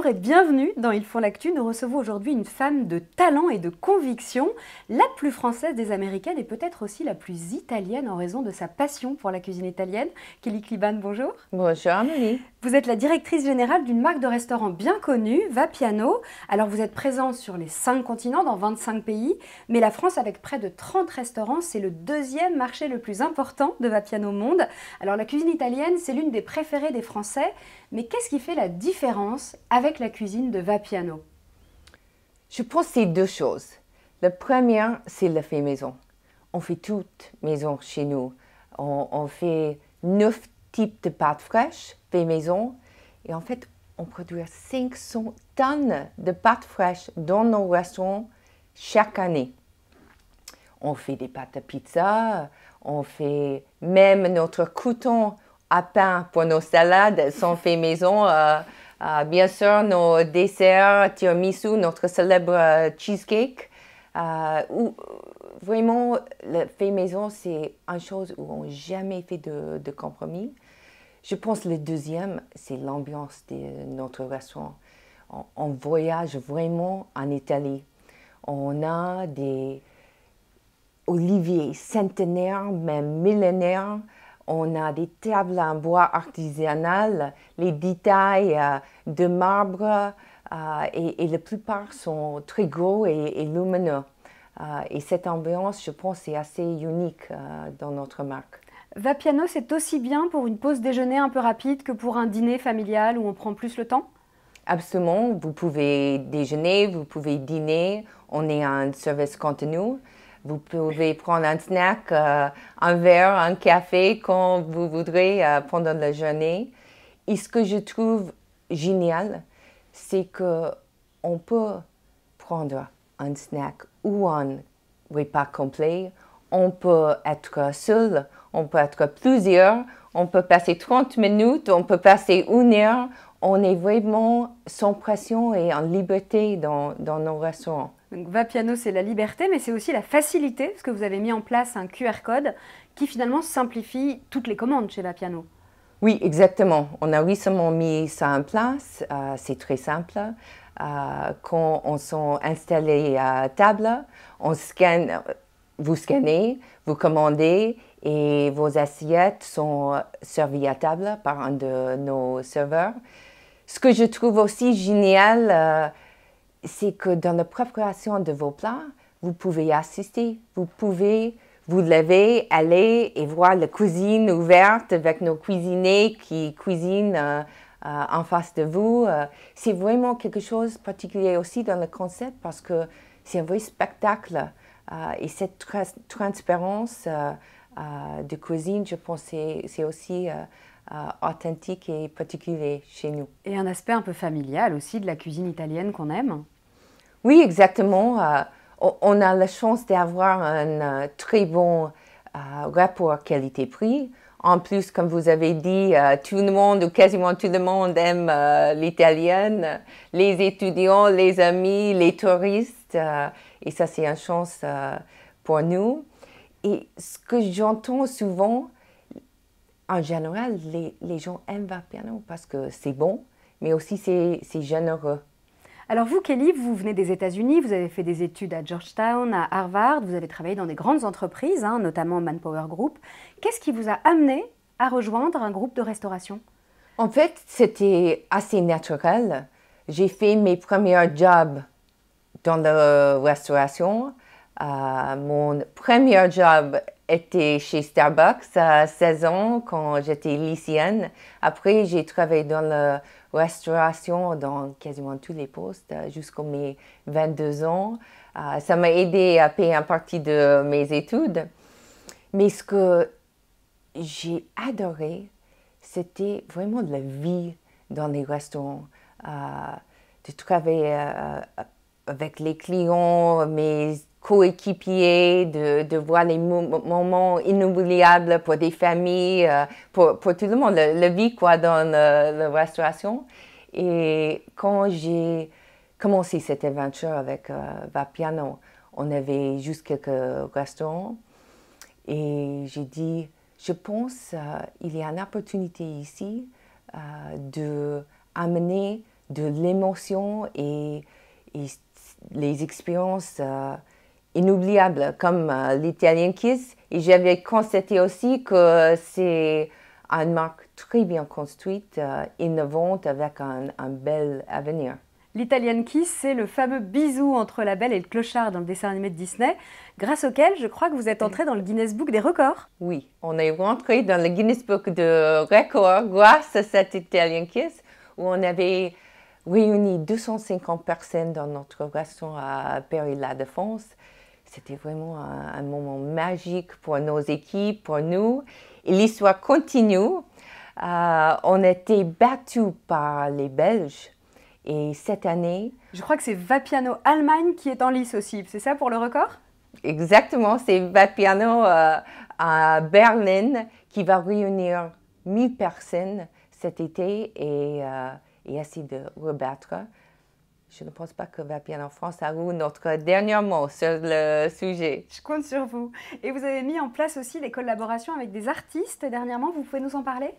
Bonjour et bienvenue dans Ils font l'actu. Nous recevons aujourd'hui une femme de talent et de conviction, la plus française des Américaines et peut-être aussi la plus italienne en raison de sa passion pour la cuisine italienne. Kelly Kliban, bonjour. Bonjour Amélie. Vous êtes la directrice générale d'une marque de restaurants bien connue, Vapiano. Alors vous êtes présente sur les 5 continents, dans 25 pays, mais la France avec près de 30 restaurants, c'est le deuxième marché le plus important de Vapiano au monde. Alors la cuisine italienne, c'est l'une des préférées des Français, mais qu'est-ce qui fait la différence avec la cuisine de Vapiano? Je pense que c'est deux choses. La première, c'est le fait maison. On fait tout maison chez nous. On fait 9 types de pâtes fraîches fait maison. Et en fait, on produit 500 tonnes de pâtes fraîches dans nos restaurants chaque année. On fait des pâtes à pizza, on fait même notre crouton à pain pour nos salades sont faits maison. Bien sûr, nos desserts, tiramisu, notre célèbre cheesecake. Vraiment, le fait maison, c'est une chose où on n'a jamais fait de compromis. Je pense que le deuxième, c'est l'ambiance de notre restaurant. On voyage vraiment en Italie. On a des oliviers centenaires, même millénaires. On a des tables en bois artisanal, les détails de marbre et la plupart sont très gros et lumineux. Et cette ambiance, je pense, est assez unique dans notre marque. Vapiano, c'est aussi bien pour une pause déjeuner un peu rapide que pour un dîner familial où on prend plus le temps? Absolument, vous pouvez déjeuner, vous pouvez dîner, on est un service continu. Vous pouvez prendre un snack, un verre, un café quand vous voudrez pendant la journée. Et ce que je trouve génial, c'est qu'on peut prendre un snack ou un repas complet. On peut être seul, on peut être plusieurs, on peut passer 30 minutes, on peut passer 1 heure. On est vraiment sans pression et en liberté dans nos restaurants. Donc, Vapiano, c'est la liberté, mais c'est aussi la facilité, parce que vous avez mis en place un QR code qui finalement simplifie toutes les commandes chez Vapiano. Oui, exactement. On a récemment mis ça en place. C'est très simple. Quand on s'est installé à table, on scanne, vous scannez, vous commandez et vos assiettes sont servies à table par un de nos serveurs. Ce que je trouve aussi génial, c'est que dans la préparation de vos plats, vous pouvez assister, vous pouvez vous lever, aller et voir la cuisine ouverte avec nos cuisiniers qui cuisinent en face de vous. C'est vraiment quelque chose de particulier aussi dans le concept parce que c'est un vrai spectacle. Et cette transparence de cuisine, je pense que c'est aussi authentique et particulier chez nous. Et un aspect un peu familial aussi de la cuisine italienne qu'on aime. Oui, exactement. On a la chance d'avoir un très bon rapport qualité-prix. En plus, comme vous avez dit, tout le monde ou quasiment tout le monde aime l'italienne, les étudiants, les amis, les touristes. Et ça, c'est une chance pour nous. Et ce que j'entends souvent, en général, les gens aiment Vapiano parce que c'est bon, mais aussi c'est généreux. Alors vous, Kelly, vous venez des États-Unis, vous avez fait des études à Georgetown, à Harvard, vous avez travaillé dans des grandes entreprises, notamment Manpower Group. Qu'est-ce qui vous a amené à rejoindre un groupe de restauration? En fait, c'était assez naturel. J'ai fait mes premiers jobs dans la restauration. Mon premier job était chez Starbucks à 16 ans quand j'étais lycéenne. Après, j'ai travaillé dans la restauration dans quasiment tous les postes jusqu'à mes 22 ans. Ça m'a aidé à payer une partie de mes études. Mais ce que j'ai adoré, c'était vraiment la vie dans les restaurants, de travailler avec les clients, mes coéquipiers, de voir les moments inoubliables pour des familles, pour tout le monde, la vie quoi, dans la restauration. Et quand j'ai commencé cette aventure avec Vapiano, on avait juste quelques restaurants et j'ai dit, je pense qu'il y a une opportunité ici d'amener de l'émotion et les expériences inoubliables comme l'Italian Kiss. Et j'avais constaté aussi que c'est une marque très bien construite, innovante, avec un bel avenir. L'Italian Kiss, c'est le fameux bisou entre la belle et le clochard dans le dessin animé de Disney, grâce auquel je crois que vous êtes entré dans le Guinness Book des records. Oui, on est rentré dans le Guinness Book de records grâce à cet Italian Kiss, où on avait réuni 250 personnes dans notre restaurant à Paris-La-Défense. C'était vraiment un moment magique pour nos équipes, pour nous. Et l'histoire continue. On a été battus par les Belges. Et cette année... Je crois que c'est Vapiano Allemagne qui est en lice aussi. C'est ça pour le record? Exactement, c'est Vapiano à Berlin qui va réunir 1000 personnes cet été et essayer de rebattre. Je ne pense pas que Vapiano France a eu notre dernier mot sur le sujet. Je compte sur vous. Et vous avez mis en place aussi des collaborations avec des artistes dernièrement. Vous pouvez nous en parler?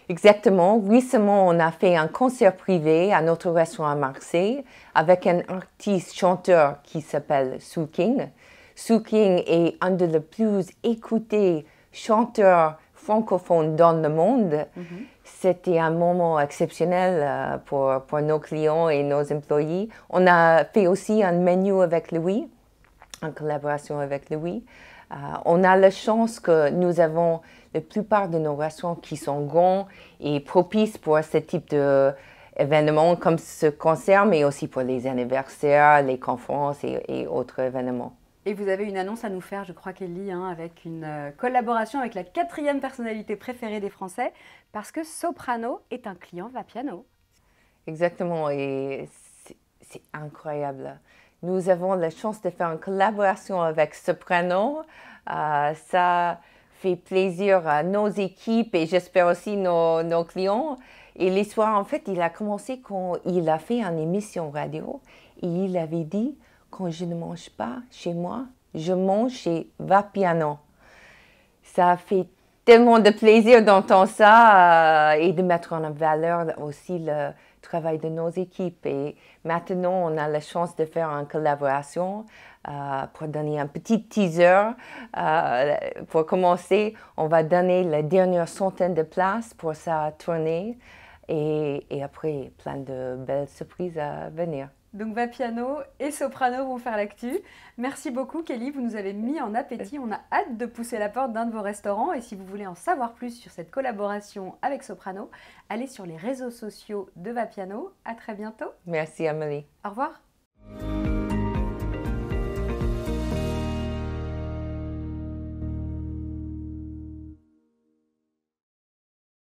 Exactement. Récemment, on a fait un concert privé à notre restaurant à Marseille avec un artiste chanteur qui s'appelle Sue King. Sue King est un des plus écoutés chanteurs francophones dans le monde. C'était un moment exceptionnel pour nos clients et nos employés. On a fait aussi un menu avec Louis, en collaboration avec Louis. On a la chance que nous avons la plupart de nos restaurants qui sont grands et propices pour ce type d'événements comme ce concert, mais aussi pour les anniversaires, les conférences et autres événements. Et vous avez une annonce à nous faire, je crois, Kelly, avec une collaboration avec la 4e personnalité préférée des Français, parce que Soprano est un client Vapiano. Exactement, et c'est incroyable. Nous avons la chance de faire une collaboration avec Soprano. Ça fait plaisir à nos équipes et j'espère aussi nos clients. Et l'histoire, en fait, il a commencé quand il a fait une émission radio et il avait dit « Quand je ne mange pas chez moi, je mange chez Vapiano ». Ça fait tellement de plaisir d'entendre ça et de mettre en valeur aussi le travail de nos équipes. Et maintenant, on a la chance de faire une collaboration pour donner un petit teaser. Pour commencer, on va donner la dernière centaine de places pour sa tournée et après, plein de belles surprises à venir. Donc Vapiano et Soprano vont faire l'actu. Merci beaucoup Kelly, vous nous avez mis en appétit. On a hâte de pousser la porte d'un de vos restaurants. Et si vous voulez en savoir plus sur cette collaboration avec Soprano, allez sur les réseaux sociaux de Vapiano. À très bientôt. Merci Amélie. Au revoir.